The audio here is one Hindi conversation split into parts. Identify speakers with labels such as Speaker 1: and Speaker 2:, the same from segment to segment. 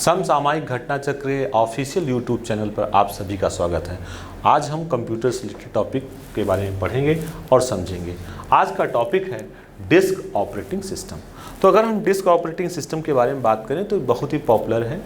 Speaker 1: समसामयिक घटना चक्र ऑफिशियल यूट्यूब चैनल पर आप सभी का स्वागत है। आज हम कंप्यूटर से रिलेटेड टॉपिक के बारे में पढ़ेंगे और समझेंगे। आज का टॉपिक है डिस्क ऑपरेटिंग सिस्टम। तो अगर हम डिस्क ऑपरेटिंग सिस्टम के बारे में बात करें तो बहुत ही पॉपुलर है,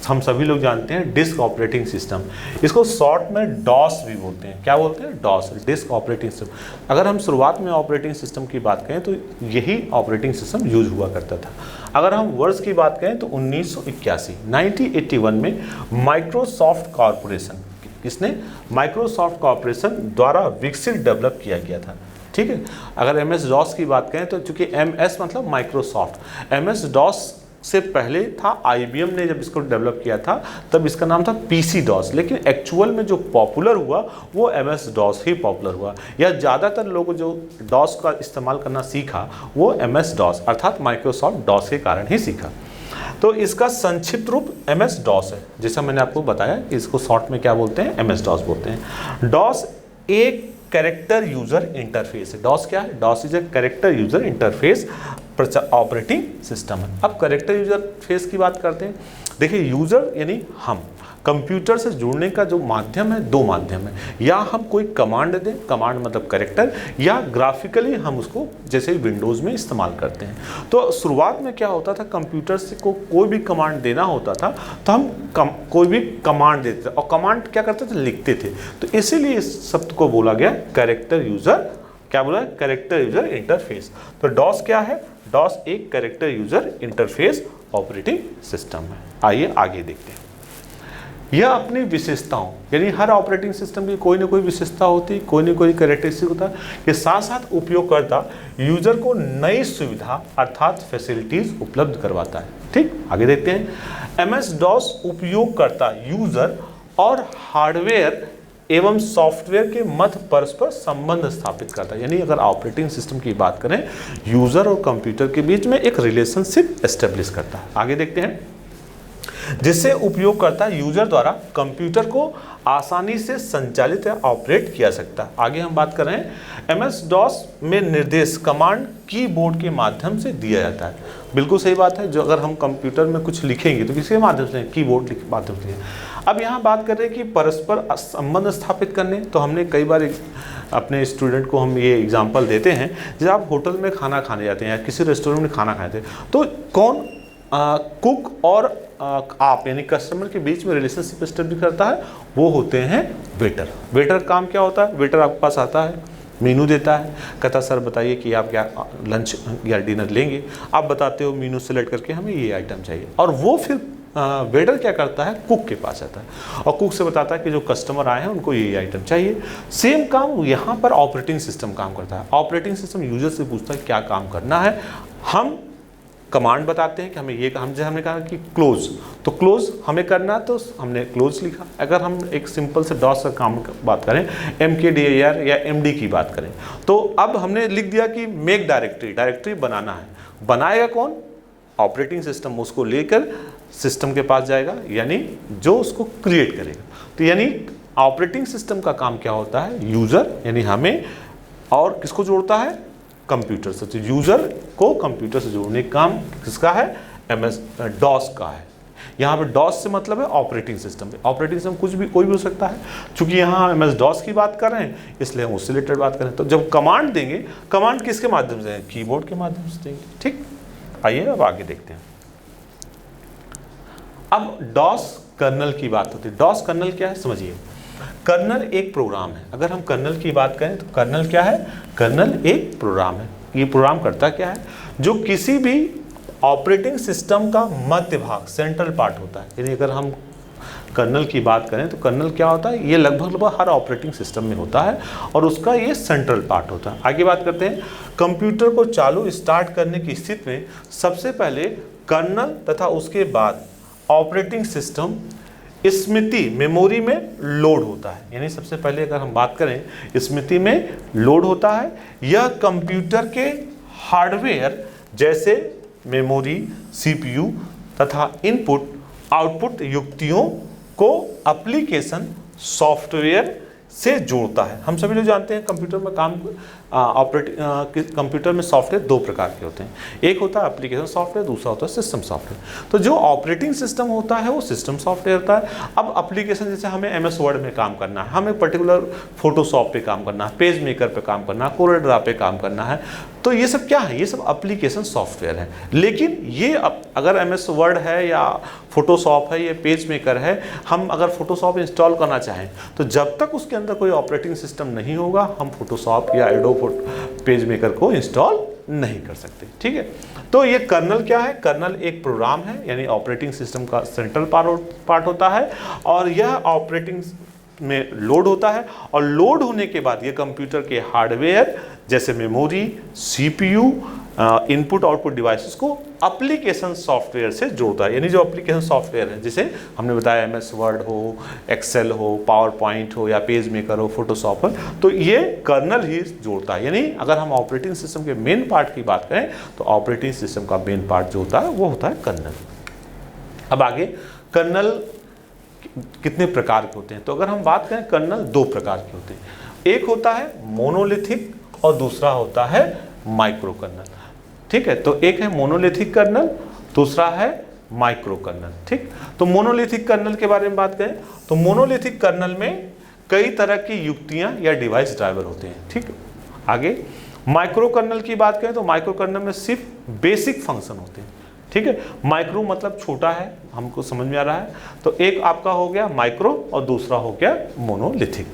Speaker 1: हम सभी लोग जानते हैं डिस्क ऑपरेटिंग सिस्टम। इसको शॉर्ट में डॉस भी बोलते हैं। क्या बोलते हैं? DOS, disk operating system. अगर हम शुरुआत में ऑपरेटिंग सिस्टम की बात करें तो यही ऑपरेटिंग सिस्टम यूज हुआ करता था। अगर हम वर्ष की बात करें तो 1981 में माइक्रोसॉफ्ट कॉरपोरेशन, इसने माइक्रोसॉफ्ट कॉरपोरेशन द्वारा विकसित डेवलप किया गया था। ठीक है। अगर MS डॉस की बात करें तो चूंकि MS मतलब माइक्रोसॉफ्ट, MS डॉस से पहले था IBM ने जब इसको डेवलप किया था तब इसका नाम था PC डॉस, लेकिन एक्चुअल में जो पॉपुलर हुआ वो MS डॉस ही पॉपुलर हुआ, या ज़्यादातर लोग जो डॉस का इस्तेमाल करना सीखा वो MS डॉस अर्थात माइक्रोसॉफ्ट डॉस के कारण ही सीखा। तो इसका संक्षिप्त रूप MS डॉस है। जैसा मैंने आपको बताया कि इसको शॉर्ट में क्या बोलते हैं? MS डॉस बोलते हैं। डॉस एक कैरेक्टर यूजर इंटरफेस है। डॉस क्या है? DOS is a character user interface operating system है। अब कैरेक्टर यूजर फेस की बात करते हैं। देखिए, यूजर यानी हम, कंप्यूटर से जुड़ने का जो माध्यम है, दो माध्यम है। या हम कोई कमांड दें, कमांड मतलब कैरेक्टर, या ग्राफिकली हम उसको जैसे विंडोज़ में इस्तेमाल करते हैं। तो शुरुआत में क्या होता था, कंप्यूटर से को कोई भी कमांड देना होता था तो हम कोई भी कमांड देते थे और कमांड क्या करते थे? लिखते थे। तो इसीलिए इस शब्द को बोला गया कैरेक्टर यूजर। क्या बोला? Character user interface. तो डॉस क्या है? डॉस एक character user interface operating system है। आइए आगे देखते हैं। यह अपनी विशेषताओं, यानी हर ऑपरेटिंग सिस्टम की कोई ना कोई विशेषता होती है, कोई ना कोई कैरेक्टरिस्टिक होता है, के साथ साथ उपयोगकर्ता यूजर को नई सुविधा अर्थात फैसिलिटीज उपलब्ध करवाता है। ठीक, आगे देखते हैं। MS डॉस उपयोगकर्ता यूजर और हार्डवेयर एवं सॉफ्टवेयर के मध्य परस्पर संबंध स्थापित करता है। यानी अगर ऑपरेटिंग सिस्टम की बात करें, यूजर और कंप्यूटर के बीच में एक रिलेशनशिप एस्टेब्लिश करता है। आगे देखते हैं। जिससे उपयोगकर्ता यूजर द्वारा कंप्यूटर को आसानी से संचालित या ऑपरेट किया सकता है। आगे हम बात कर रहे हैं। MS डॉस में निर्देश कमांड कीबोर्ड के माध्यम से दिया जाता है। बिल्कुल सही बात है। जो अगर हम कंप्यूटर में कुछ लिखेंगे तो किसके माध्यम से? कीबोर्ड के माध्यम से। अब यहाँ बात कर रहे हैं कि परस्पर संबंध स्थापित करने। तो हमने कई बार अपने स्टूडेंट को हम ये एग्जाम्पल देते हैं, जब आप होटल में खाना खाने जाते हैं या किसी रेस्टोरेंट में खाना खाते हैं तो कौन कुक और आप यानी कस्टमर के बीच में रिलेशनशिप एस्टेब्लिश करता है? वो होते हैं वेटर। वेटर काम क्या होता है? वेटर आपके पास आता है, मेनू देता है, कहता सर बताइए कि आप क्या लंच या डिनर लेंगे। आप बताते हो मेनू सेलेक्ट करके हमें ये आइटम चाहिए, और वो फिर वेटर क्या करता है? कुक के पास आता है और कुक से बताता है कि जो कस्टमर आए हैं उनको ये आइटम चाहिए। सेम काम यहाँ पर ऑपरेटिंग सिस्टम काम करता है। ऑपरेटिंग सिस्टम यूजर से पूछता है क्या काम करना है, हम कमांड बताते हैं कि हमें ये, हमने कहा कि क्लोज, तो क्लोज हमें करना, तो हमने क्लोज लिखा। अगर हम एक सिंपल से डॉस का काम बात करें, MKDIR या MD की बात करें, तो अब हमने लिख दिया कि मेक डायरेक्टरी, डायरेक्टरी बनाना है। बनाएगा कौन? ऑपरेटिंग सिस्टम उसको लेकर सिस्टम के पास जाएगा, यानी जो उसको क्रिएट करेगा। तो यानी ऑपरेटिंग सिस्टम का काम क्या होता है? यूजर यानी हमें और किसको जोड़ता है? कंप्यूटर से। तो यूजर को कंप्यूटर से जोड़ने का काम किसका है? MS डॉस का है। यहाँ पे डॉस से मतलब है ऑपरेटिंग सिस्टम। ऑपरेटिंग सिस्टम कुछ भी, कोई भी हो सकता है। चूंकि यहाँ MS डॉस की बात कर रहे हैं इसलिए हम उससे रिलेटेड बात करें। तो जब कमांड देंगे, कमांड किसके माध्यम से? कीबोर्ड के माध्यम से देंगे। ठीक, आइए अब आगे देखते हैं। अब डॉस कर्नल की बात होती है। डॉस कर्नल क्या है समझिए। कर्नल एक प्रोग्राम है। अगर हम कर्नल की बात करें तो कर्नल क्या है? कर्नल एक प्रोग्राम है। ये प्रोग्राम करता क्या है? जो किसी भी ऑपरेटिंग सिस्टम का मध्य भाग, सेंट्रल पार्ट होता है। यानी अगर हम कर्नल की बात करें तो कर्नल क्या होता है? ये लगभग हर ऑपरेटिंग सिस्टम में होता है और उसका ये सेंट्रल पार्ट होता है। आगे बात करते हैं। कंप्यूटर को चालू स्टार्ट करने की स्थिति में सबसे पहले कर्नल तथा उसके बाद ऑपरेटिंग सिस्टम स्मृति मेमोरी में लोड होता है। यानी सबसे पहले अगर हम बात करें, स्मृति में लोड होता है। यह कंप्यूटर के हार्डवेयर जैसे मेमोरी, CPU तथा इनपुट आउटपुट युक्तियों को एप्लीकेशन, सॉफ्टवेयर से जोड़ता है। हम सभी लोग जानते हैं कंप्यूटर में कंप्यूटर में सॉफ्टवेयर दो प्रकार के होते हैं, एक होता है एप्लीकेशन सॉफ्टवेयर, दूसरा होता है सिस्टम सॉफ्टवेयर। तो जो ऑपरेटिंग सिस्टम होता है वो सिस्टम सॉफ्टवेयर होता है। अब एप्लीकेशन जैसे हमें MS वर्ड में काम करना है, हमें पर्टिकुलर फोटोशॉप पे काम करना है, पेज मेकर पे काम करना है, कोरेड्रा पे काम करना है, तो ये सब क्या है, ये सब एप्लीकेशन सॉफ्टवेयर है। लेकिन ये अगर MS वर्ड है या फोटोशॉप है या पेज मेकर है, हम अगर फोटोशॉप इंस्टॉल करना चाहें तो जब तक उसके अंदर कोई ऑपरेटिंग सिस्टम नहीं होगा हम फोटोशॉप या एडोब पेज मेकर को इंस्टॉल नहीं कर सकते। ठीक है, तो ये कर्नल क्या है, कर्नल एक प्रोग्राम है, यानी ऑपरेटिंग सिस्टम का सेंट्रल पार्ट होता है, और यह ऑपरेटिंग में लोड होता है, और लोड होने के बाद ये कंप्यूटर के हार्डवेयर जैसे memory, CPU, input output devices को एप्लीकेशन सॉफ्टवेयर से जोड़ता है। यानी जो एप्लीकेशन सॉफ्टवेयर है, जिसे हमने बताया MS वर्ड हो, एक्सेल हो, पावर पॉइंट हो या पेज मेकर हो, फोटोशॉप हो, तो ये कर्नल ही जोड़ता है। यानी अगर हम ऑपरेटिंग सिस्टम के मेन पार्ट की बात करें तो ऑपरेटिंग सिस्टम का मेन पार्ट जो होता है वो होता है कर्नल। अब आगे कर्नल कितने प्रकार के होते हैं, तो अगर हम बात करें कर्नल दो प्रकार के होते हैं, एक होता है मोनोलिथिक और दूसरा होता है माइक्रो कर्नल। ठीक है, तो एक है मोनोलिथिक कर्नल, दूसरा है माइक्रो कर्नल। ठीक, तो मोनोलिथिक कर्नल के बारे में बात करें तो मोनोलिथिक कर्नल में कई तरह की युक्तियां या डिवाइस ड्राइवर होते हैं। ठीक, आगे माइक्रो कर्नल की बात करें तो माइक्रो कर्नल में सिर्फ बेसिक फंक्शन होते हैं। ठीक है, माइक्रो मतलब छोटा है, हमको समझ में आ रहा है, तो एक आपका हो गया माइक्रो और दूसरा हो गया मोनोलिथिक।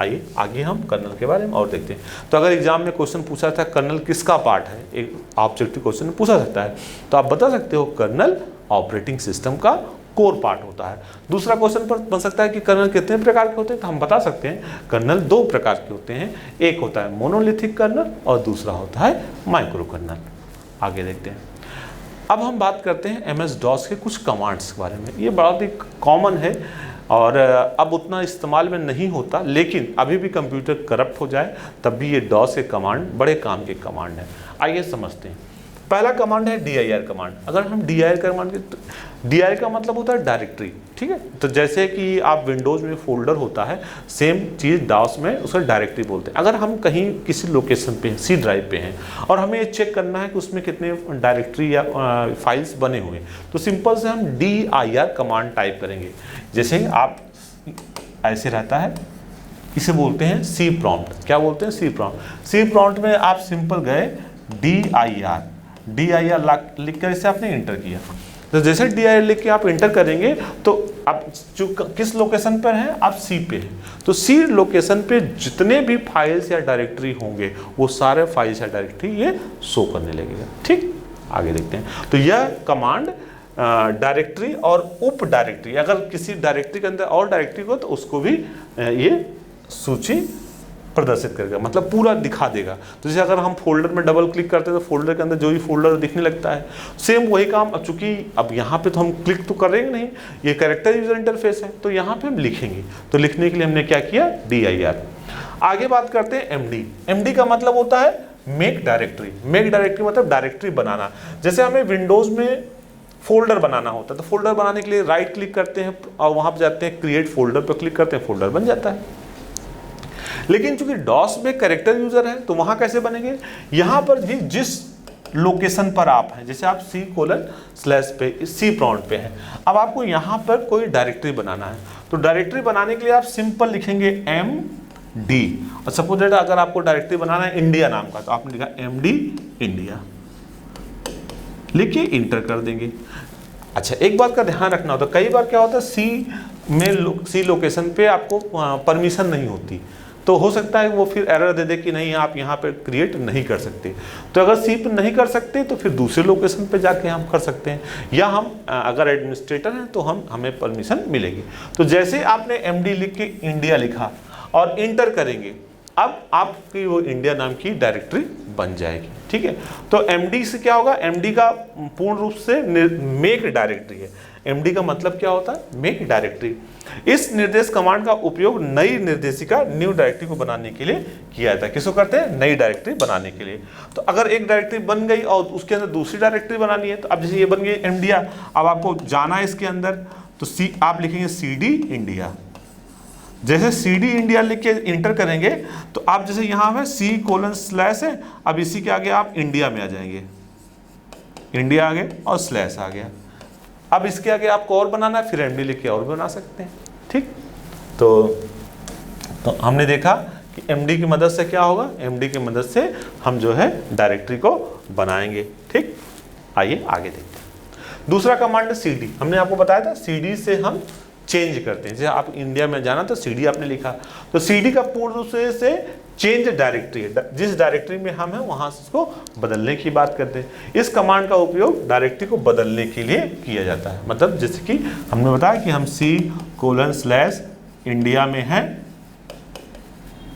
Speaker 1: आइए आगे हम कर्नल के बारे में और देखते हैं। तो अगर एग्जाम में क्वेश्चन पूछा था कर्नल किसका पार्ट है, एक ऑब्जेक्टिव क्वेश्चन पूछा सकता है, तो आप बता सकते हो कर्नल ऑपरेटिंग सिस्टम का कोर पार्ट होता है। दूसरा क्वेश्चन पर बन सकता है कि कर्नल कितने प्रकार के होते हैं, तो हम बता सकते हैं कर्नल दो प्रकार के होते हैं, एक होता है मोनोलिथिक कर्नल और दूसरा होता है माइक्रो कर्नल। आगे देखते हैं। अब हम बात करते हैं MS-DOS के कुछ कमांड्स के बारे में। ये बहुत ही कॉमन है और अब उतना इस्तेमाल में नहीं होता, लेकिन अभी भी कंप्यूटर करप्ट हो जाए तब भी ये DOS के कमांड बड़े काम के कमांड हैं। आइए समझते हैं। पहला कमांड है dir कमांड। अगर हम dir कमांड dir का मतलब होता है डायरेक्टरी। ठीक है, तो जैसे कि आप विंडोज़ में फोल्डर होता है, सेम चीज़ DOS में उसका डायरेक्टरी बोलते हैं। अगर हम कहीं किसी लोकेशन पे C ड्राइव पे हैं और हमें ये चेक करना है कि उसमें कितने डायरेक्टरी या फाइल्स बने हुए, तो सिंपल से हम dir कमांड टाइप करेंगे। जैसे आप ऐसे रहता है, इसे बोलते हैं C प्रॉम्प्ट। क्या बोलते हैं? C prompt. C प्रॉम्प्ट में आप सिंपल गए dir लिख कर इसे आपने इंटर किया, तो जैसे dir लिख के आप इंटर करेंगे तो आप जो किस लोकेशन पर हैं, आप C पे हैं, तो C लोकेशन पे जितने भी फाइल्स या डायरेक्टरी होंगे वो सारे फाइल्स या डायरेक्टरी ये शो करने लगेगा। ठीक, आगे देखते हैं। तो यह कमांड डायरेक्टरी और उप डायरेक्टरी, अगर किसी डायरेक्टरी के अंदर और डायरेक्टरी हो तो उसको भी ये सूची प्रदर्शित करेगा, मतलब पूरा दिखा देगा। तो जैसे अगर हम फोल्डर में डबल क्लिक करते हैं तो फोल्डर के अंदर जो भी फोल्डर दिखने लगता है, सेम वही काम। अब चूंकि अब यहाँ पे तो हम क्लिक तो करेंगे नहीं, ये कैरेक्टर यूजर इंटरफेस है, तो यहाँ पे हम लिखेंगे। तो लिखने के लिए हमने क्या किया, dir। आगे बात करते हैं MD। MD का मतलब होता है मेक डायरेक्टरी। मेक डायरेक्टरी मतलब डायरेक्टरी बनाना। जैसे हमें विंडोज़ में फोल्डर बनाना होता है, तो फोल्डर बनाने के लिए राइट क्लिक करते हैं और वहाँ पर जाते हैं क्रिएट फोल्डर पर क्लिक करते हैं, फोल्डर बन जाता है। लेकिन चूंकि DOS में कैरेक्टर यूजर है तो वहां कैसे बनेंगे, यहां पर भी जिस लोकेशन पर आप हैं, जैसे आप C:/ पे C प्रॉम्प्ट पे हैं, अब आपको यहां पर कोई डायरेक्टरी बनाना है, तो डायरेक्टरी बनाने के लिए आप सिंपल लिखेंगे MD। और सपोज दैट अगर आपको डायरेक्टरी बनाना है इंडिया नाम का, तो आपने लिखा MD इंडिया, लिख के इंटर कर देंगे। अच्छा, एक बात का ध्यान रखना होता है, कई बार क्या होता है C लोकेशन पे आपको परमिशन नहीं होती, तो हो सकता है वो फिर एरर दे दे कि नहीं आप यहाँ पे क्रिएट नहीं कर सकते। तो अगर C पे नहीं कर सकते तो फिर दूसरे लोकेशन पे जाके हम कर सकते हैं, या हम अगर एडमिनिस्ट्रेटर हैं तो हमें परमिशन मिलेगी। तो जैसे आपने MD लिख के इंडिया लिखा और इंटर करेंगे, अब आपकी वो इंडिया नाम की डायरेक्टरी बन जाएगी। ठीक है, तो MD से क्या होगा, MD का पूर्ण रूप से मेक डायरेक्टरी है। MD का मतलब क्या होता है, मेक डायरेक्टरी। इस निर्देश कमांड का उपयोग नई निर्देशिका न्यू डायरेक्टरी को बनाने के लिए किया जाता है। किसको करते हैं, नई डायरेक्टरी बनाने के लिए। तो अगर एक डायरेक्टरी बन गई और उसके अंदर दूसरी डायरेक्टरी बनानी है, तो अब जैसे ये बन गई इंडिया, अब आपको जाना है इसके अंदर, तो आप लिखेंगे CD इंडिया। जैसे CD इंडिया लिख के इंटर करेंगे तो आप जैसे यहाँ पे C:/ है, अब इसी के आगे आप इंडिया में आ जाएंगे, इंडिया आ गए और स्लैश आ गया। अब इसके आगे आपको और बनाना है, फिर MD लिख के और बना सकते हैं। ठीक, तो हमने देखा कि MD की मदद से क्या होगा, MD की मदद से हम जो है डायरेक्टरी को बनाएंगे। ठीक, आइए आगे देखते हैं। दूसरा कमांड है CD। हमने आपको बताया था CD से हम चेंज करते हैं। जैसे आप इंडिया में जाना तो CD आपने लिखा, तो CD का पूर्ण रूप से चेंज डायरेक्टरी है, जिस डायरेक्टरी में हम हैं वहां से उसको बदलने की बात करते हैं। इस कमांड का उपयोग डायरेक्टरी को बदलने के लिए किया जाता है। मतलब जैसे कि हमने बताया कि हम C:/ इंडिया में हैं,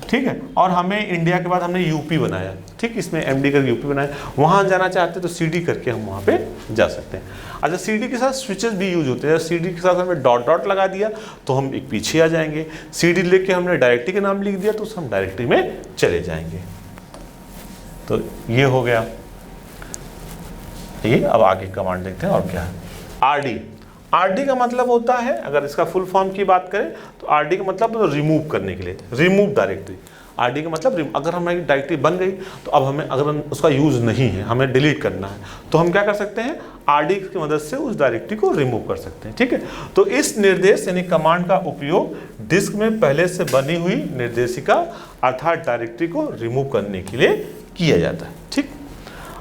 Speaker 1: ठीक है, और हमें इंडिया के बाद हमने यूपी बनाया, ठीक, इसमें MD करके यूपी बनाया, वहां जाना चाहते तो CD करके हम वहां पे जा सकते हैं। अच्छा, CD के साथ स्विचेस भी यूज होते हैं। CD के साथ हमने डॉट लगा दिया तो हम एक पीछे आ जाएंगे, CD लिख के हमने डायरेक्टरी के नाम लिख दिया तो हम डायरेक्टरी में चले जाएंगे। तो ये हो गया। ये अब आगे कमांड देखते हैं और क्या है। RD का मतलब होता है, अगर इसका फुल फॉर्म की बात करें तो RD का मतलब रिमूव करने के लिए, रिमूव डायरेक्टरी। RD का मतलब अगर हमारी डायरेक्टरी बन गई तो अब हमें अगर उसका यूज़ नहीं है, हमें डिलीट करना है, तो हम क्या कर सकते हैं, RD की मदद से उस डायरेक्टरी को रिमूव कर सकते हैं। ठीक है, तो इस निर्देश यानी कमांड का उपयोग डिस्क में पहले से बनी हुई निर्देशिका अर्थात डायरेक्टरी को रिमूव करने के लिए किया जाता है। ठीक,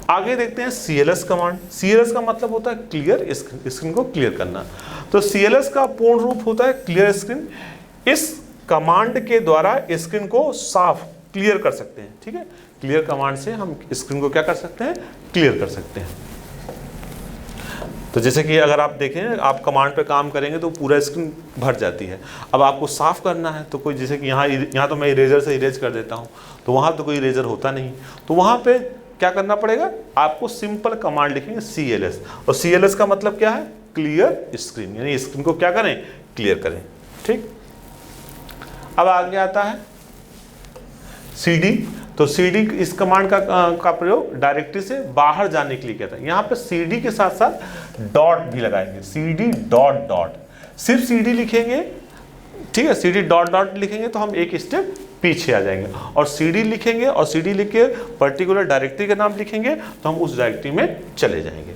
Speaker 1: आगे देखते हैं CLS कमांड। CLS का मतलब होता है क्लियर स्क्रीन को क्लियर करना। तो CLS का पूर्ण रूप होता है क्लियर स्क्रीन। इस कमांड के द्वारा स्क्रीन को साफ क्लियर कर सकते हैं। ठीक है, क्लियर कमांड से हम स्क्रीन को क्या कर सकते हैं, क्लियर कर सकते हैं। तो जैसे कि अगर आप देखें, आप कमांड पे काम करेंगे तो पूरा स्क्रीन भर जाती है। अब आपको साफ करना है तो कोई, जैसे कि यहाँ तो मैं इरेजर से इरेज कर देता हूँ, तो वहाँ तो कोई इरेजर होता नहीं, तो वहाँ पे क्या करना पड़ेगा, आपको सिंपल कमांड लिखेंगे CLS, और CLS का मतलब क्या है, क्लियर स्क्रीन, यानी स्क्रीन को क्या करें, क्लियर करें। ठीक, अब आगे आता है CD। तो CD इस कमांड का प्रयोग डायरेक्टरी से बाहर जाने के लिए किया था। यहाँ पे CD के साथ साथ डॉट भी लगाएंगे, CD::, सिर्फ CD लिखेंगे, ठीक है, CD::, लिखेंगे तो हम एक स्टेप पीछे आ जाएंगे, और CD लिखेंगे और CD लिख के पर्टिकुलर डायरेक्टरी का नाम लिखेंगे तो हम उस डायरेक्टरी में चले जाएंगे।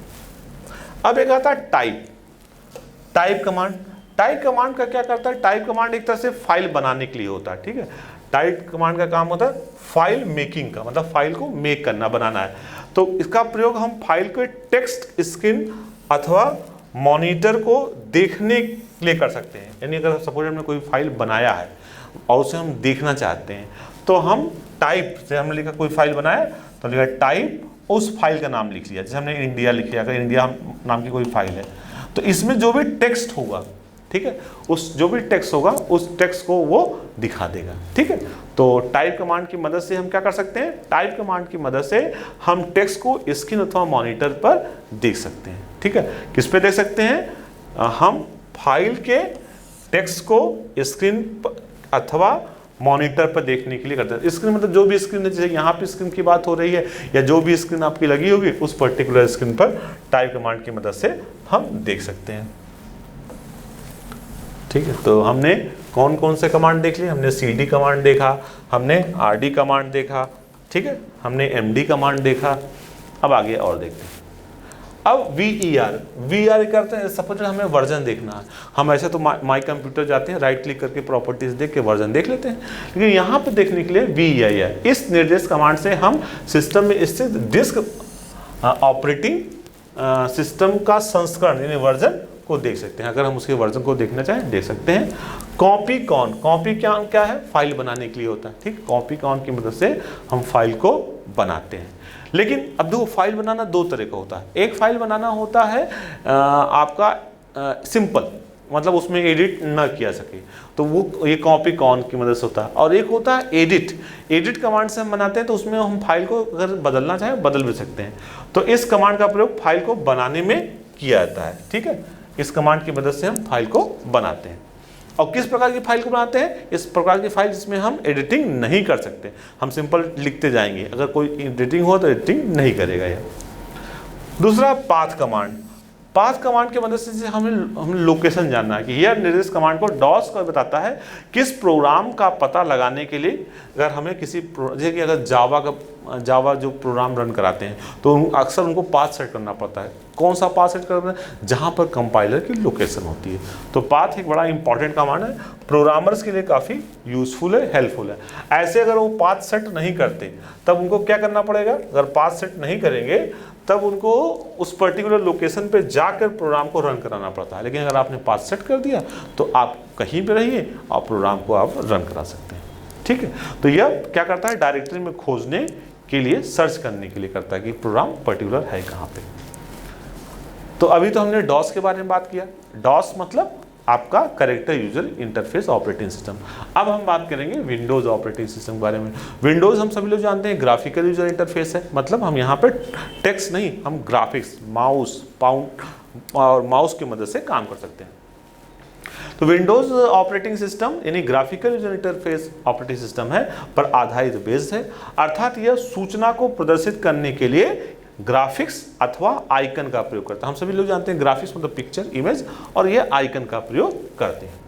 Speaker 1: अब एक आता है टाइप कमांड। टाइप कमांड का क्या करता है, टाइप कमांड एक तरह से फाइल बनाने के लिए होता है। ठीक है, टाइप कमांड का काम होता है फाइल मेकिंग का, मतलब फाइल को मेक करना, बनाना है। तो इसका प्रयोग हम फाइल के टेक्स्ट स्क्रीन अथवा मॉनिटर को देखने के लिए कर सकते हैं। यानी अगर सपोज हमने कोई फाइल बनाया है और उसे हम देखना चाहते हैं तो हम टाइप से, हमने लिखा कोई फाइल बनाया तो लिखा टाइप, उस फाइल का नाम लिख लिया। जैसे हमने इंडिया लिख लिया, अगर इंडिया नाम की कोई फाइल है तो इसमें जो भी टेक्स्ट होगा, ठीक है, उस जो भी टेक्स्ट होगा उस टेक्स्ट को वो दिखा देगा। ठीक है, तो टाइप कमांड की मदद से हम क्या कर सकते हैं, टाइप कमांड की मदद से हम टेक्स्ट को स्क्रीन अथवा मॉनिटर पर देख सकते हैं। ठीक है, किस पे देख सकते हैं, हम फाइल के टेक्स्ट को स्क्रीन अथवा मॉनिटर पर देखने के लिए करते हैं। स्क्रीन मतलब जो भी स्क्रीन है, जैसे यहाँ पे स्क्रीन की बात हो रही है या जो भी स्क्रीन आपकी लगी होगी उस पर्टिकुलर स्क्रीन पर टाइप कमांड की मदद से हम देख सकते हैं। ठीक है, तो हमने कौन कौन से कमांड देख लिए, हमने CD कमांड देखा, हमने RD कमांड देखा, ठीक है, हमने MD कमांड देखा। अब आगे और देखते हैं। अब VER करते हैं, सपोज हमें वर्जन देखना है, हम ऐसे तो माई कंप्यूटर जाते हैं, राइट क्लिक करके प्रॉपर्टीज देख के वर्जन देख लेते हैं, लेकिन यहाँ पे देखने के लिए VER, इस निर्देश कमांड से हम सिस्टम में स्थित डिस्क ऑपरेटिंग सिस्टम का संस्करण यानी वर्जन को देख सकते हैं। अगर हम उसके वर्जन को देखना चाहें देख सकते हैं। कॉपी क्या है, फाइल बनाने के लिए होता है। ठीक, कॉपी कॉन की मदद से हम फाइल को बनाते हैं। लेकिन अब देखो, फाइल बनाना दो तरह का होता है। एक फाइल बनाना होता है आपका सिंपल, मतलब उसमें एडिट ना किया सके, तो वो ये कॉपी कॉन की मदद से होता है। और एक होता है एडिट कमांड से हम बनाते हैं, तो उसमें हम फाइल को अगर बदलना चाहें बदल भी सकते हैं। तो इस कमांड का प्रयोग फाइल को बनाने में किया जाता है। ठीक है, इस कमांड की मदद से हम फाइल को बनाते हैं। और किस प्रकार की फाइल को बनाते हैं, इस प्रकार की फाइल जिसमें हम एडिटिंग नहीं कर सकते, हम सिंपल लिखते जाएंगे, अगर कोई एडिटिंग हो तो एडिटिंग नहीं करेगा यह। दूसरा पाथ पाथ कमांड की मदद से हमें लोकेशन जानना है कि हियर निर्दिष्ट कमांड को डॉस को बताता है किस प्रोग्राम का पता लगाने के लिए। अगर हमें किसी जैसे कि अगर जावा जो प्रोग्राम रन कराते हैं तो अक्सर उनको पाथ सेट करना पड़ता है। कौन सा पाथ सेट करना है? जहाँ पर कंपाइलर की लोकेशन होती है। तो पाथ एक बड़ा इंपॉर्टेंट कमांड है, प्रोग्रामर्स के लिए काफ़ी यूजफुल है, हेल्पफुल है। ऐसे अगर वो पाथ सेट नहीं करते तब उनको क्या करना पड़ेगा? अगर पाथ सेट नहीं करेंगे तब उनको उस पर्टिकुलर लोकेशन पे जाकर प्रोग्राम को रन कराना पड़ता है। लेकिन अगर आपने पाथ सेट कर दिया तो आप कहीं भी रहिए और प्रोग्राम को आप रन करा सकते हैं। ठीक है, तो यह क्या करता है? डायरेक्टरी में खोजने के लिए, सर्च करने के लिए करता है कि प्रोग्राम पर्टिकुलर है कहाँ पे। तो अभी तो हमने डॉस के बारे में बात किया। डॉस मतलब आपका character user interface operating system. अब हम बात करेंगे विंडोज़ ऑपरेटिंग सिस्टम के बारे में। विंडोज़ हम सभी लोग जानते हैं ग्राफिकल यूजर इंटरफेस है, मतलब हम यहाँ पे टेक्स्ट नहीं, हम ग्राफिक्स, माउस, पाउंड और माउस की मदद से काम कर सकते हैं। तो विंडोज़ ऑपरेटिंग सिस्टम यानी graphical user interface operating system है पर आधारित बेस्ड है, अर्थात यह सूचना को प्रदर्शित करने के लिए ग्राफिक्स अथवा आइकन का प्रयोग करता है। हम सभी लोग जानते हैं ग्राफिक्स मतलब पिक्चर, इमेज, और ये आइकन का प्रयोग करते हैं।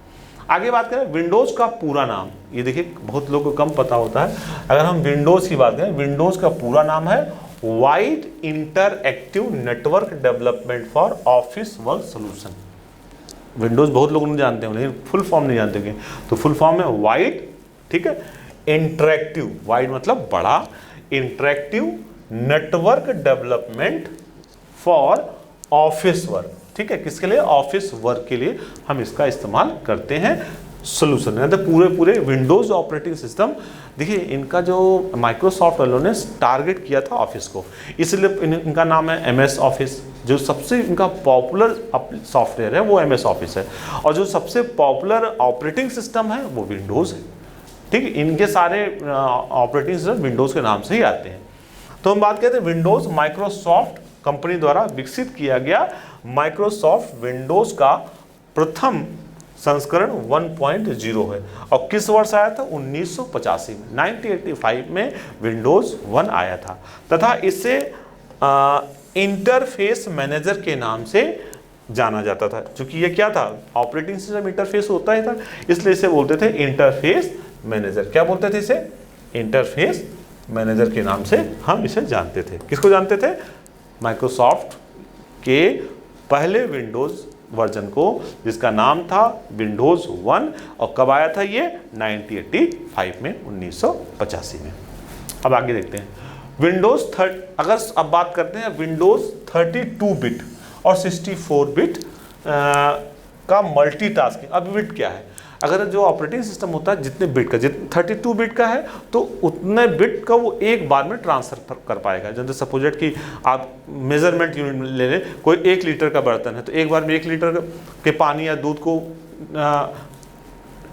Speaker 1: आगे बात करें विंडोज़ का पूरा नाम, ये देखिए बहुत लोगों को कम पता होता है। अगर हम विंडोज़ की बात करें, विंडोज़ का पूरा नाम है wide interactive network development for office work solution. Windows बहुत लोग नहीं जानते हैं, लेकिन फुल फॉर्म नहीं जानते होंगे। तो फुल फॉर्म है वाइड, ठीक है, इंटरएक्टिव, वाइड मतलब बड़ा, interactive network development for office work. ठीक है, किसके लिए? ऑफिस वर्क के लिए हम इसका इस्तेमाल करते हैं सोल्यूशन। मतलब पूरे विंडोज़ ऑपरेटिंग सिस्टम, देखिए इनका जो माइक्रोसॉफ्ट वालों ने टारगेट किया था ऑफिस को, इसलिए इनका नाम है MS ऑफिस। जो सबसे इनका पॉपुलर सॉफ्टवेयर है वो MS ऑफिस है, और जो सबसे पॉपुलर ऑपरेटिंग सिस्टम है वो विंडोज़ है। ठीक है, इनके सारे ऑपरेटिंग सिस्टम विंडोज़ के नाम से ही आते हैं। तो हम बात करते हैं विंडोज़ माइक्रोसॉफ्ट कंपनी द्वारा विकसित किया गया माइक्रोसॉफ्ट विंडोज़ का प्रथम संस्करण 1.0 है, और किस वर्ष आया था? 1985 में, 1985 में विंडोज़ 1 आया था, तथा इसे इंटरफेस मैनेजर के नाम से जाना जाता था। क्योंकि ये क्या था? ऑपरेटिंग सिस्टम इंटरफेस होता ही था, इसलिए इसे बोलते थे इंटरफेस मैनेजर। क्या बोलते थे इसे? इंटरफेस मैनेजर के नाम से हम इसे जानते थे। किसको जानते थे? माइक्रोसॉफ्ट के पहले विंडोज़ वर्जन को, जिसका नाम था विंडोज़ 1, और कब आया था ये? 1985 में, 1985 में। अब आगे देखते हैं विंडोज़ अगर अब बात करते हैं विंडोज़ 32 बिट और 64 बिट का मल्टीटास्किंग। अब बिट क्या है? अगर जो ऑपरेटिंग सिस्टम होता है जितने बिट का, जितने 32 बिट का है तो उतने बिट का वो एक बार में ट्रांसफर कर पाएगा। जैसे सपोजेट कि आप मेजरमेंट यूनिट ले लें, कोई 1 लीटर का बर्तन है तो एक बार में 1 लीटर के पानी या दूध को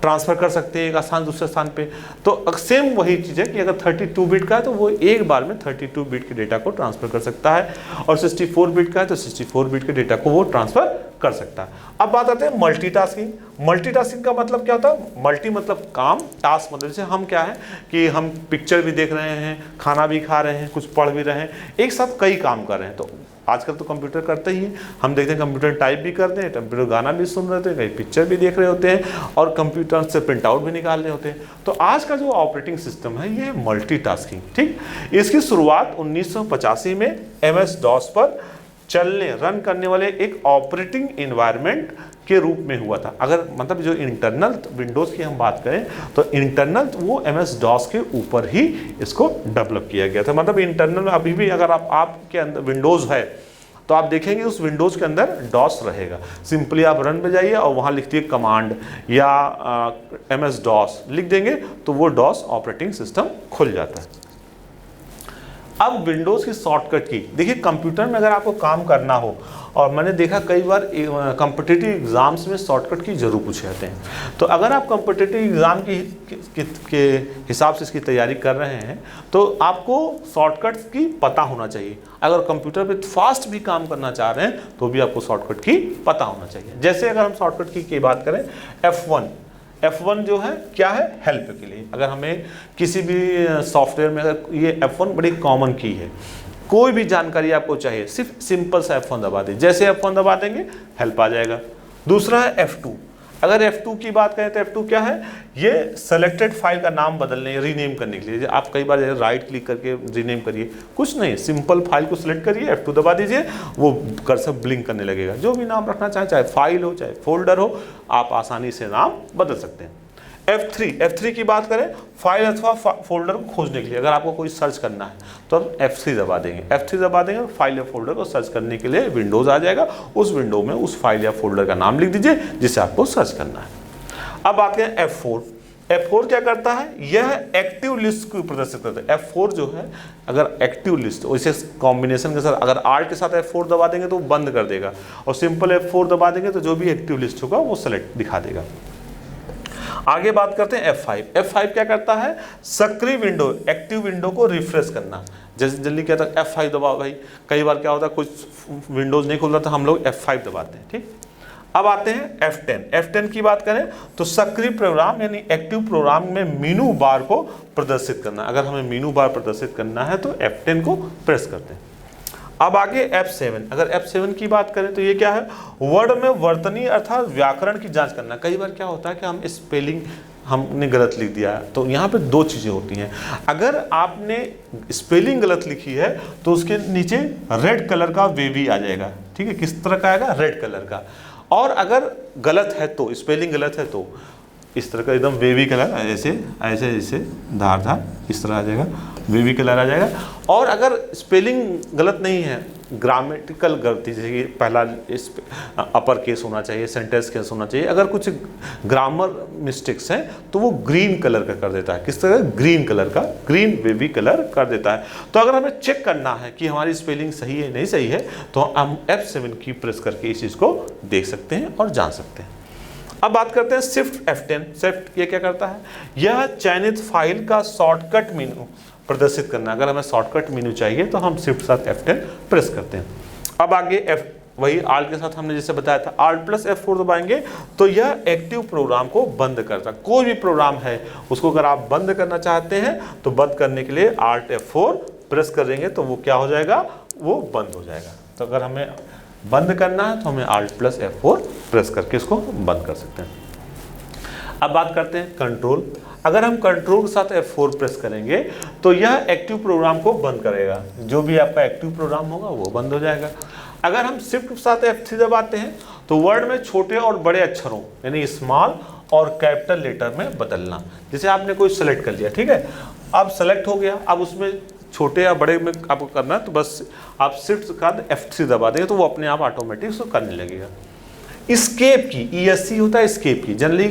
Speaker 1: ट्रांसफ़र कर सकते हैं एक स्थान दूसरे स्थान पे। तो सेम वही चीज़ है कि अगर 32 बिट का है तो वो एक बार में 32 बिट के डेटा को ट्रांसफ़र कर सकता है, और 64 बिट का है तो 64 बिट के डेटा को वो ट्रांसफ़र कर सकता है। अब बात आते हैं मल्टीटास्किंग। मल्टीटास्किंग का मतलब क्या होता है? मल्टी मतलब काम, टास्क मतलब जैसे हम क्या है कि हम पिक्चर भी देख रहे हैं, खाना भी खा रहे हैं, कुछ पढ़ भी रहे हैं, एक साथ कई काम कर रहे हैं। तो आजकल तो कंप्यूटर करते ही हैं, हम देखते हैं कंप्यूटर टाइप भी करते हैं, कंप्यूटर गाना भी सुन रहे होते हैं, कहीं पिक्चर भी देख रहे होते हैं, और कंप्यूटर से प्रिंट आउट भी निकाल रहे होते हैं। तो आज का जो ऑपरेटिंग सिस्टम है ये मल्टीटास्किंग। ठीक, इसकी शुरुआत 1985 में MS-DOS पर रन करने वाले एक ऑपरेटिंग एनवायरनमेंट के रूप में हुआ था। अगर मतलब जो इंटरनल विंडोज़ की हम बात करें तो इंटरनल वो MS-DOS के ऊपर ही इसको डेवलप किया गया था। मतलब इंटरनल में अभी भी अगर आपके अंदर विंडोज़ है तो आप देखेंगे उस विंडोज़ के अंदर DOS रहेगा। सिंपली आप रन पे जाइए और वहाँ लिखती है कमांड या MS-DOS लिख देंगे तो वो DOS ऑपरेटिंग सिस्टम खुल जाता है। अब विंडोज़ की शॉर्टकट की, देखिए कंप्यूटर में अगर आपको काम करना हो, और मैंने देखा कई बार कॉम्पिटिटिव एग्ज़ाम्स में शॉर्टकट की ज़रूर पूछे जाते हैं, तो अगर आप कॉम्पिटिटिव एग्ज़ाम के हिसाब से इसकी तैयारी कर रहे हैं तो आपको शॉर्टकट्स की पता होना चाहिए। अगर कंप्यूटर पे फास्ट भी काम करना चाह रहे हैं तो भी आपको शॉर्टकट की पता होना चाहिए। जैसे अगर हम शॉर्टकट की बात करें, F1 जो है क्या है? हेल्प के लिए। अगर हमें किसी भी सॉफ्टवेयर में अगर ये F1 बड़ी कॉमन की है, कोई भी जानकारी आपको चाहिए सिर्फ सिंपल सा F1 दबा दीजिए, जैसे F1 दबा देंगे हेल्प आ जाएगा। दूसरा है F2। अगर F2 की बात करें तो F2 क्या है, ये सेलेक्टेड फाइल का नाम बदलने रीनेम करने के लिए। आप कई बार राइट क्लिक करके रीनेम करिए, कुछ नहीं, सिंपल फाइल को सिलेक्ट करिए, F2 दबा दीजिए, वो कर्सर ब्लिंक करने लगेगा। जो भी नाम रखना चाहे, चाहे फाइल हो चाहे फोल्डर हो, आप आसानी से नाम बदल सकते हैं। F3 की बात करें, फाइल अथवा फोल्डर को खोजने के लिए, अगर आपको कोई सर्च करना है तो आप F3 दबा देंगे। F3 दबा देंगे, फाइल या फोल्डर को सर्च करने के लिए विंडोज आ जाएगा, उस विंडो में उस फाइल या फोल्डर का नाम लिख दीजिए जिसे आपको सर्च करना है। अब आते हैं F4 क्या करता है, यह एक्टिव लिस्ट को प्रदर्शित करता है। F4 जो है, अगर एक्टिव लिस्ट, वैसे कॉम्बिनेशन के साथ अगर R के साथ F4 दबा देंगे तो बंद कर देगा, और सिंपल F4 दबा देंगे तो जो भी एक्टिव लिस्ट होगा वो सेलेक्ट दिखा देगा। आगे बात करते हैं F5 क्या करता है, सक्रिय विंडो, एक्टिव विंडो को रिफ्रेश करना। जैसे जल्दी क्या था, F5 दबाओ भाई, कई बार क्या होता है कुछ विंडोज नहीं खुल रहा था, हम लोग F5 दबाते हैं, ठीक। अब आते हैं F10 की बात करें तो सक्रिय प्रोग्राम यानी एक्टिव प्रोग्राम में मीनू बार को प्रदर्शित करना। अगर हमें मीनू बार प्रदर्शित करना है तो F10 को प्रेस करते हैं। अब आगे F7, अगर F7 की बात करें तो ये क्या है, वर्ड में वर्तनी अर्थात व्याकरण की जांच करना। कई बार क्या होता है कि हम स्पेलिंग हमने गलत लिख दिया है, तो यहाँ पे दो चीज़ें होती हैं। अगर आपने स्पेलिंग गलत लिखी है तो उसके नीचे रेड कलर का वेवी आ जाएगा, ठीक है, किस तरह का आएगा, रेड कलर का। और अगर गलत है तो, स्पेलिंग गलत है तो इस तरह का एकदम वेवी कलर, ऐसे जैसे धार इस तरह आ जाएगा, वेवी कलर आ जाएगा। और अगर स्पेलिंग गलत नहीं है, ग्रामेटिकल गलती, जैसे कि पहला इस अपर केस होना चाहिए, सेंटेंस केस होना चाहिए, अगर कुछ ग्रामर मिस्टेक्स हैं तो वो ग्रीन कलर का कर देता है। किस तरह, ग्रीन कलर का, ग्रीन वेवी कलर कर देता है। तो अगर हमें चेक करना है कि हमारी स्पेलिंग सही है नहीं सही है, तो हम F7 की प्रेस करके इस चीज़ को देख सकते हैं और जान सकते हैं। अब बात करते हैं शिफ्ट F10। ये क्या करता है, यह चयनित फाइल का शॉर्टकट मेनू प्रदर्शित करना। अगर हमें शॉर्टकट मेनू चाहिए तो हम शिफ्ट साथ F10 प्रेस करते हैं। अब आगे वही आल्ट के साथ हमने जैसे बताया था, Alt+F4 दबाएंगे तो यह एक्टिव प्रोग्राम को बंद करता है। कोई भी प्रोग्राम है उसको अगर आप बंद करना चाहते हैं तो बंद करने के लिए Alt+F4 प्रेस करेंगे तो वो क्या हो जाएगा, वो बंद हो जाएगा। तो अगर हमें बंद करना है तो हमें Alt+F4 प्रेस करके इसको बंद कर सकते हैं। अब बात करते हैं कंट्रोल। अगर हम कंट्रोल के साथ F4 प्रेस करेंगे तो यह एक्टिव प्रोग्राम को बंद करेगा, जो भी आपका एक्टिव प्रोग्राम होगा वो बंद हो जाएगा। अगर हम शिफ्ट के साथ F3 दबाते हैं तो वर्ड में छोटे और बड़े अक्षरों यानी स्मॉल और कैपिटल लेटर में बदलना। जैसे आपने कोई सेलेक्ट कर लिया, ठीक है, अब सेलेक्ट हो गया, अब उसमें छोटे या बड़े में आपको करना है तो बस आप शिफ्ट का F3 दबा देंगे तो वो अपने आप ऑटोमेटिक उसको करने लगेगा। स्केप की, ESC होता है स्केप की। जनरली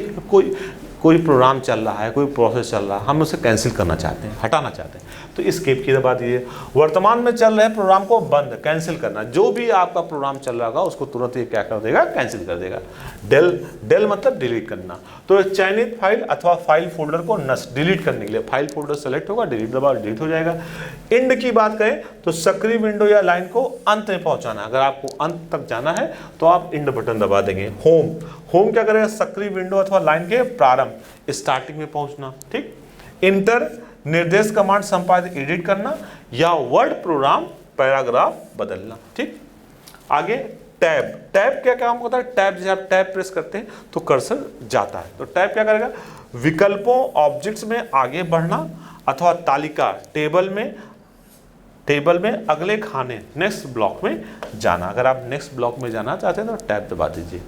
Speaker 1: कोई प्रोग्राम चल रहा है, कोई प्रोसेस चल रहा है, हम उसे कैंसिल करना चाहते हैं, हटाना चाहते हैं, तो स्केप की दबा दीजिए। वर्तमान में चल रहे प्रोग्राम को बंद, कैंसिल करना, जो भी आपका प्रोग्राम चल रहा होगा उसको तुरंत ये क्या कर देगा, कैंसिल कर देगा। डेल मतलब डिलीट करना, तो चयनित फाइल अथवा फाइल फोल्डर को नष्ट, डिलीट करने के लिए फाइल फोल्डर सेलेक्ट होगा, डिलीट दबा, डिलीट हो जाएगा। इंड की बात करें तो सक्रिय विंडो या लाइन को अंत में पहुंचाना। अगर आपको अंत तक जाना है तो आप इंड बटन दबा देंगे। होम क्या करेगा, सक्रिय विंडो अथवा लाइन के प्रारंभ, स्टार्टिंग में पहुंचना, ठीक। इंटर निर्देश कमांड संपादित एडिट करना या वर्ड प्रोग्राम पैराग्राफ बदलना, ठीक। आगे टैब क्या काम होता है, टैब जैसे आप टैब प्रेस करते हैं तो कर्सर जाता है, तो टैब क्या करेगा, विकल्पों ऑब्जेक्ट्स में आगे बढ़ना अथवा तालिका टेबल में अगले खाने नेक्स्ट ब्लॉक में जाना। अगर आप नेक्स्ट ब्लॉक में जाना चाहते हैं तो टैब दबा दीजिए।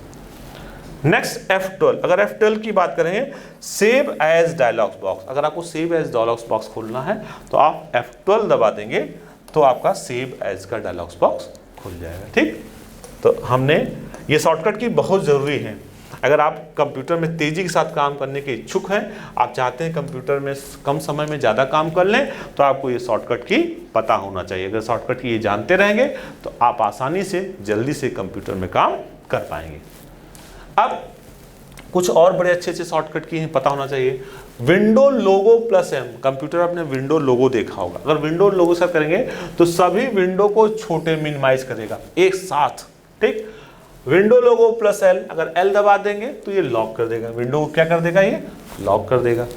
Speaker 1: नेक्स्ट F12, अगर F12 की बात करेंगे सेव एज डायलॉग्स बॉक्स। अगर आपको सेव एज डायलॉग्स बॉक्स खोलना है तो आप F12 दबा देंगे तो आपका सेव एज का डायलॉग्स बॉक्स खुल जाएगा, ठीक। तो हमने ये शॉर्टकट की बहुत ज़रूरी है। अगर आप कंप्यूटर में तेज़ी के साथ काम करने के इच्छुक हैं, आप चाहते हैं कंप्यूटर में कम समय में ज़्यादा काम कर लें, तो आपको ये शॉर्टकट की पता होना चाहिए। अगर शॉर्टकट की ये जानते रहेंगे तो आप आसानी से जल्दी से कंप्यूटर में काम कर पाएंगे। अब कुछ और बड़े अच्छे शॉर्टकट की पता होना चाहिए। विंडो लोगो +M, कंप्यूटर आपने विंडो लोगो देखा होगा, अगर विंडो लोगो से करेंगे तो सभी विंडो को छोटे मिनिमाइज करेगा एक साथ, ठीक। विंडो लोगो +L, अगर L दबा देंगे तो ये लॉक कर देगा, विंडो को क्या कर देगा, ये लॉक कर देगा।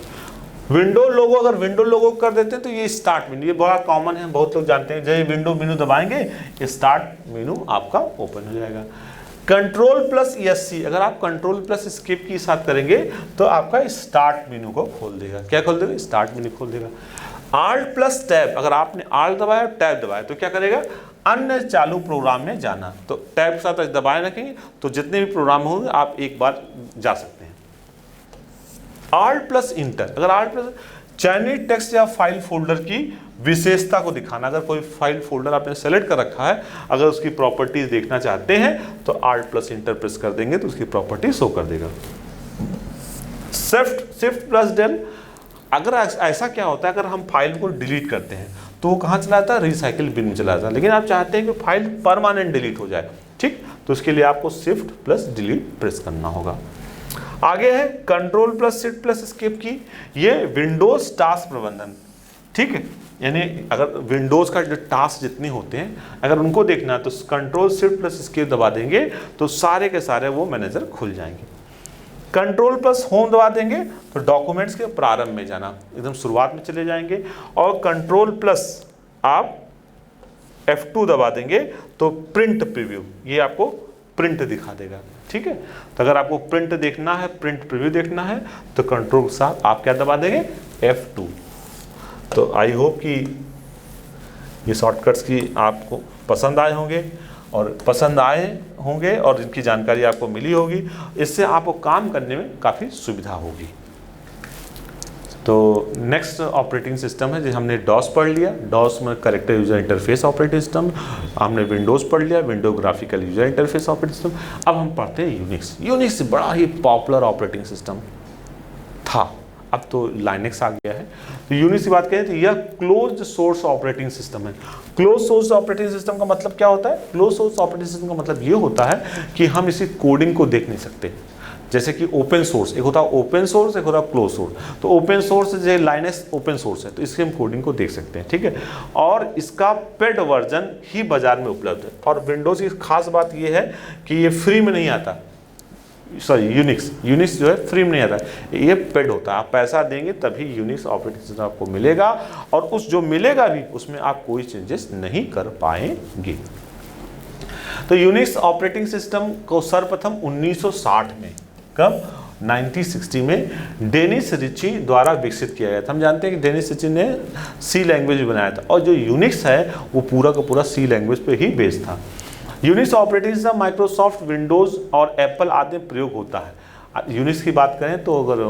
Speaker 1: विंडो लोगो, अगर विंडो लोगो कर देते हैं तो ये स्टार्ट मेनू, ये बड़ा कॉमन है, बहुत लोग जानते हैं। जैसे विंडो मेनू दबाएंगे स्टार्ट मेनू आपका ओपन हो जाएगा। कंट्रोल प्लस ESC, अगर आप कंट्रोल प्लस एस्केप की साथ करेंगे तो आपका स्टार्ट मेनू को खोल देगा। क्या खोल देगा? स्टार्ट मेनू खोल देगा। आल्ट प्लस टैब, अगर आपने आल्ट दबाया टैब दबाया तो क्या करेगा? अन्य चालू प्रोग्राम में जाना। तो टैब के साथ दबाए रखेंगे तो जितने भी प्रोग्राम होंगे आप एक बार जा सकते हैं। आल्ट प्लस इंटर, अगर आल्ट प्लस चयनित टेक्स्ट या फाइल फोल्डर की विशेषता को दिखाना, अगर कोई फाइल फोल्डर आपने सेलेक्ट कर रखा है, अगर उसकी प्रॉपर्टीज देखना चाहते हैं तो आल्ट प्लस इंटर प्रेस कर देंगे तो उसकी प्रॉपर्टी शो कर देगा। शिफ्ट प्लस डेल, अगर ऐसा क्या होता है, अगर हम फाइल को डिलीट करते हैं तो वो कहाँ चला जाता है? रिसाइकिल बिन में चला जाता है। लेकिन आप चाहते हैं कि फाइल परमानेंट डिलीट हो जाए, ठीक, तो उसके लिए आपको शिफ्ट प्लस डिलीट प्रेस करना होगा। आगे है control plus shift plus escape की, ये विंडोज टास्क प्रबंधन, ठीक है, यानी अगर विंडोज का जो टास्क जितने होते हैं अगर उनको देखना है तो कंट्रोल शिफ्ट प्लस एस्केप दबा देंगे तो सारे के सारे वो मैनेजर खुल जाएंगे। कंट्रोल प्लस होम दबा देंगे तो डॉक्यूमेंट्स के प्रारंभ में जाना, एकदम शुरुआत में चले जाएंगे। और कंट्रोल प्लस आप F2 दबा देंगे तो प्रिंट प्रीव्यू, ये आपको प्रिंट दिखा देगा, ठीक है। तो अगर आपको प्रिंट देखना है, प्रिंट प्रीव्यू देखना है तो कंट्रोल के साथ आप क्या दबा देंगे? F2। तो आई होप कि ये शॉर्टकट्स की आपको पसंद आए होंगे और इनकी जानकारी आपको मिली होगी, इससे आपको काम करने में काफ़ी सुविधा होगी। तो नेक्स्ट ऑपरेटिंग सिस्टम है, जैसे हमने डॉस पढ़ लिया, डॉस में character user interface operating system, हमने विंडोज़ पढ़ लिया, window graphical user interface operating system. अब हम पढ़ते हैं यूनिक्स। यूनिक्स बड़ा ही पॉपुलर ऑपरेटिंग सिस्टम था, अब तो लाइनेक्स आ गया है। तो यूनिक्स की बात करें तो यह क्लोज्ड सोर्स ऑपरेटिंग सिस्टम है। क्लोज सोर्स ऑपरेटिंग सिस्टम का मतलब क्या होता है? क्लोज सोर्स ऑपरेटिंग सिस्टम का मतलब ये होता है कि हम इसी कोडिंग को देख नहीं सकते। जैसे कि ओपन सोर्स, एक होता है ओपन सोर्स, एक होता है क्लोज सोर्स। तो ओपन सोर्स जैसे लाइनेक्स ओपन सोर्स है तो इसके हम कोडिंग को देख सकते हैं, ठीक है। और इसका पेड वर्जन ही बाजार में उपलब्ध है। और विंडोज़ की खास बात ये है कि ये फ्री में नहीं आता, सॉरी यूनिक्स जो है फ्री में नहीं आता, ये पेड होता है। आप पैसा देंगे तभी यूनिक्स ऑपरेटिंग सिस्टम आपको मिलेगा, और उस जो मिलेगा भी उसमें आप कोई चेंजेस नहीं कर पाएंगे। तो यूनिक्स ऑपरेटिंग सिस्टम को सर्वप्रथम 1960 में, कब? 1960 में डेनिस रिची द्वारा विकसित किया गया था। हम जानते हैं कि डेनिस रिची ने सी लैंग्वेज बनाया था, और जो यूनिक्स है वो पूरा का पूरा सी लैंग्वेज पे ही बेस्ड था। Unix operating system Microsoft Windows और एप्पल आदि में प्रयोग होता है। यूनिक्स की बात करें तो अगर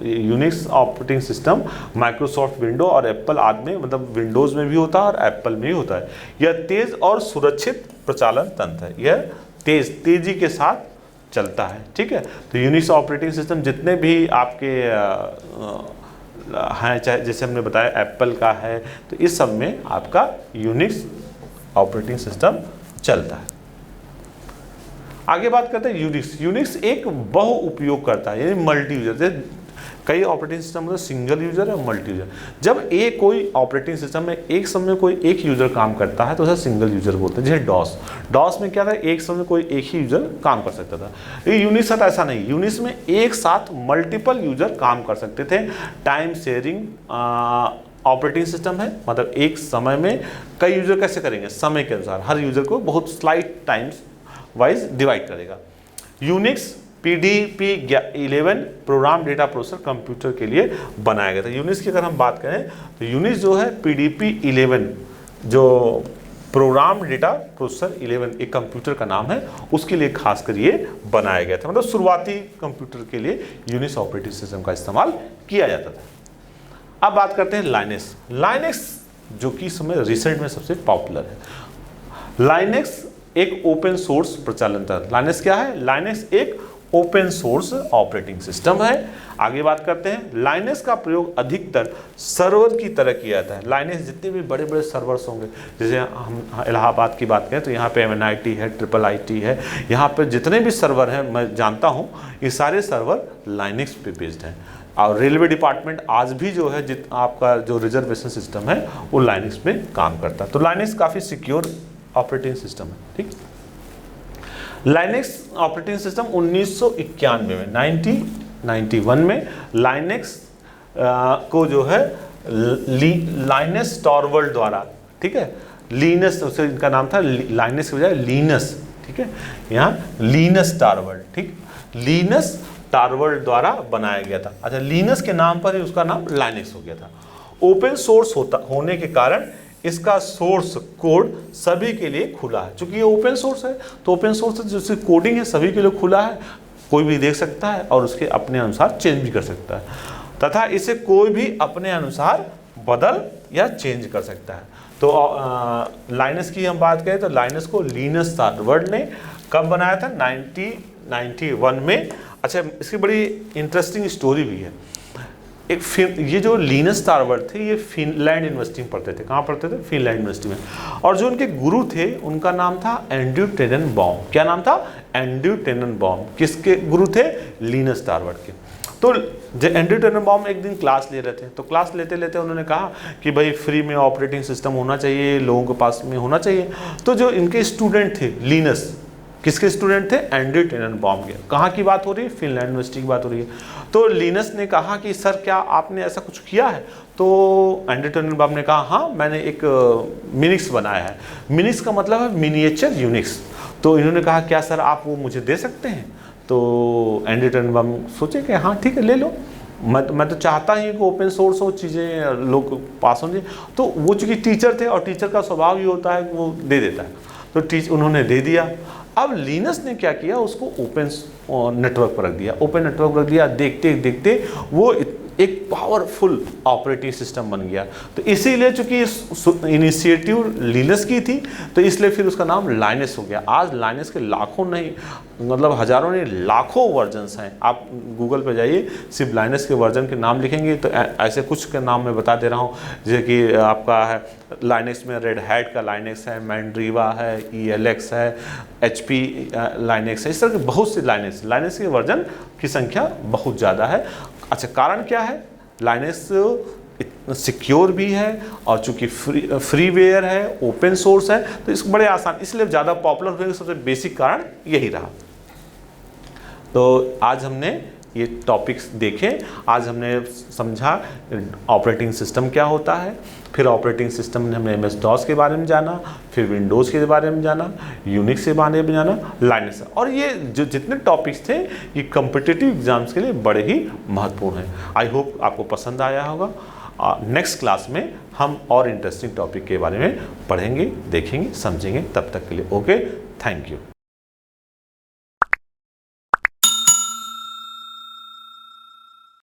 Speaker 1: Unix operating system Microsoft window और एप्पल आदि में, मतलब विंडोज़ में भी होता है और एप्पल में भी होता है। यह तेज़ और सुरक्षित प्रचालन तंत्र है, यह तेज़ी के साथ चलता है, ठीक है। तो यूनिक्स ऑपरेटिंग सिस्टम जितने भी आपके हैं, चाहे जैसे हमने बताया एप्पल का है, तो इस सब में आपका यूनिक्स ऑपरेटिंग सिस्टम चलता है। आगे बात करते हैं यूनिक्स। यूनिक्स एक बहु उपयोग करता है, यानी मल्टी यूजर। जैसे कई ऑपरेटिंग सिस्टम में सिंगल यूजर है, मल्टी यूजर। जब एक कोई ऑपरेटिंग सिस्टम में एक समय कोई एक यूजर काम करता है तो उसे सिंगल यूजर बोलते हैं। जैसे डॉस में क्या था, एक समय कोई एक ही यूजर काम कर सकता था। ये यूनिक्स साथ ऐसा नहीं, यूनिक्स में एक साथ मल्टीपल यूजर काम कर सकते थे। टाइम शेयरिंग ऑपरेटिंग सिस्टम है, मतलब एक समय में कई यूजर कैसे करेंगे, समय के अनुसार हर यूजर को बहुत स्लाइट टाइम्स वाइज डिवाइड करेगा। Unix PDP-11 program data processor computer के लिए बनाया गया था। यूनिक्स की अगर हम बात करें तो यूनिक्स जो है PDP-11 जो प्रोग्राम डेटा प्रोसेसर 11 एक कंप्यूटर का नाम है, उसके लिए खासकर ये बनाया गया था। मतलब शुरुआती कंप्यूटर के लिए यूनिक्स ऑपरेटिंग सिस्टम का इस्तेमाल किया जाता था। अब बात करते हैं लाइनेक्स जो कि इस समय रिसेंट में सबसे पॉपुलर है। लाइनेक्स एक ओपन सोर्स प्रचालन था। लाइनेक्स क्या है? लाइनेक्स एक ओपन सोर्स ऑपरेटिंग सिस्टम है। आगे बात करते हैं, लाइनेक्स का प्रयोग अधिकतर सर्वर की तरह किया जाता है। लाइनेक्स जितने भी बड़े बड़े सर्वर्स होंगे, जैसे हम इलाहाबाद की बात करें तो यहाँ पे MNIT है, IIIT है, यहाँ पे जितने भी सर्वर हैं मैं जानता हूँ ये सारे सर्वर लाइनेक्स पे बेस्ड हैं। और रेलवे डिपार्टमेंट आज भी जो है आपका जो रिजर्वेशन सिस्टम है वो लाइनेक्स में काम करता है। तो लाइनेक्स काफ़ी सिक्योर ऑपरेटिंग सिस्टम है, ठीक। लाइनेक्स ऑपरेटिंग सिस्टम 1991 में 1991 में लाइनेक्स को जो है लाइनस टॉरवल्ड द्वारा, ठीक है, लीनस, उसे इनका नाम था लाइनस की बजाय लीनस, ठीक है, यहाँ लीनस टॉरवल्ड, ठीक, लीनस टॉरवल्ड द्वारा बनाया गया था। अच्छा, लीनस के नाम पर ही उसका नाम लाइनस हो गया था। ओपन सोर्स होने के कारण इसका सोर्स कोड सभी के लिए खुला है। चूंकि ये ओपन सोर्स है तो ओपन सोर्स जिसकी कोडिंग है सभी के लिए खुला है, कोई भी देख सकता है और उसके अपने अनुसार चेंज भी कर सकता है, तथा इसे कोई भी अपने अनुसार बदल या चेंज कर सकता है। तो लाइनस की हम बात करें तो लाइनस को लीनस टॉरवल्ड ने कब बनाया था? 1991 में। अच्छा, इसकी बड़ी इंटरेस्टिंग स्टोरी भी है। ये जो लीनस टॉरवल्ड थे ये फिनलैंड यूनिवर्सिटी में पढ़ते थे। कहाँ पढ़ते थे? फिनलैंड यूनिवर्सिटी में। और जो उनके गुरु थे उनका नाम था एंड्रयू टेननबाउम। क्या नाम था? एंड्रयू टेननबाउम। किसके गुरु थे? लीनस टॉरवल्ड के। तो जब एंड्रयू टेननबाउम एक दिन क्लास ले रहे थे तो क्लास लेते लेते उन्होंने कहा कि भाई फ्री में ऑपरेटिंग सिस्टम होना चाहिए, लोगों के पास में होना चाहिए। तो जो इनके स्टूडेंट थे लीनस, किसके स्टूडेंट थे? एंड्रयू टेननबाउम के। कहाँ की बात हो रही है? फिनलैंड यूनिवर्सिटी की बात हो रही है। तो लीनस ने कहा कि सर क्या आपने ऐसा कुछ किया है? तो एंड्रयू टेननबाउम ने कहा हाँ, मैंने एक मिनिक्स बनाया है। मिनिक्स का मतलब है मिनिएचर यूनिक्स। तो इन्होंने कहा क्या सर आप वो मुझे दे सकते हैं? तो एंड्रयू टेननबाउम सोचे कि हाँ ठीक है, ले लो। मैं तो चाहता ही कि ओपन सोर्स हो, चीज़ें लोग पास होंगे। तो वो चूँकि टीचर थे और टीचर का स्वभाव ये होता है कि वो दे देता है, तो उन्होंने दे दिया। अब लीनस ने क्या किया, उसको ओपन नेटवर्क पर रख दिया। ओपन नेटवर्क पर रख दिया, देखते देखते वो एक पावरफुल ऑपरेटिंग सिस्टम बन गया। तो इसीलिए चूंकि इनिशिएटिव लीनस की थी तो इसलिए फिर उसका नाम लाइनस हो गया। आज लाइनस के लाखों नहीं, मतलब हजारों नहीं, लाखों वर्जन्स हैं। आप गूगल पे जाइए, सिर्फ लाइनस के वर्जन के नाम लिखेंगे तो ऐसे कुछ के नाम मैं बता दे रहा हूँ, जैसे कि आपका है लाइनक्स में रेड हैट का लाइनक्स है, मैंड्रीवा है, ELX है, HP लाइनक्स है। इस तरह के बहुत से लाइनक्स के वर्जन की संख्या बहुत ज़्यादा है। अच्छा, कारण क्या है? लाइनक्स सिक्योर भी है और चूंकि फ्रीवेयर है, ओपन सोर्स है, तो इसको बड़े आसान, इसलिए ज़्यादा पॉपुलर होने का सबसे बेसिक कारण यही रहा। तो आज हमने ये टॉपिक्स देखे, आज हमने समझा ऑपरेटिंग सिस्टम क्या होता है, फिर ऑपरेटिंग सिस्टम ने हमने MS-DOS के बारे में जाना, फिर विंडोज़ के बारे में जाना, यूनिक्स के बारे में जाना, लाइनक्स। और ये जो जितने टॉपिक्स थे ये कॉम्पिटिटिव एग्जाम्स के लिए बड़े ही महत्वपूर्ण हैं। आई होप आपको पसंद आया होगा। नेक्स्ट क्लास में हम और इंटरेस्टिंग टॉपिक के बारे में पढ़ेंगे, देखेंगे, समझेंगे। तब तक के लिए ओके, थैंक यू।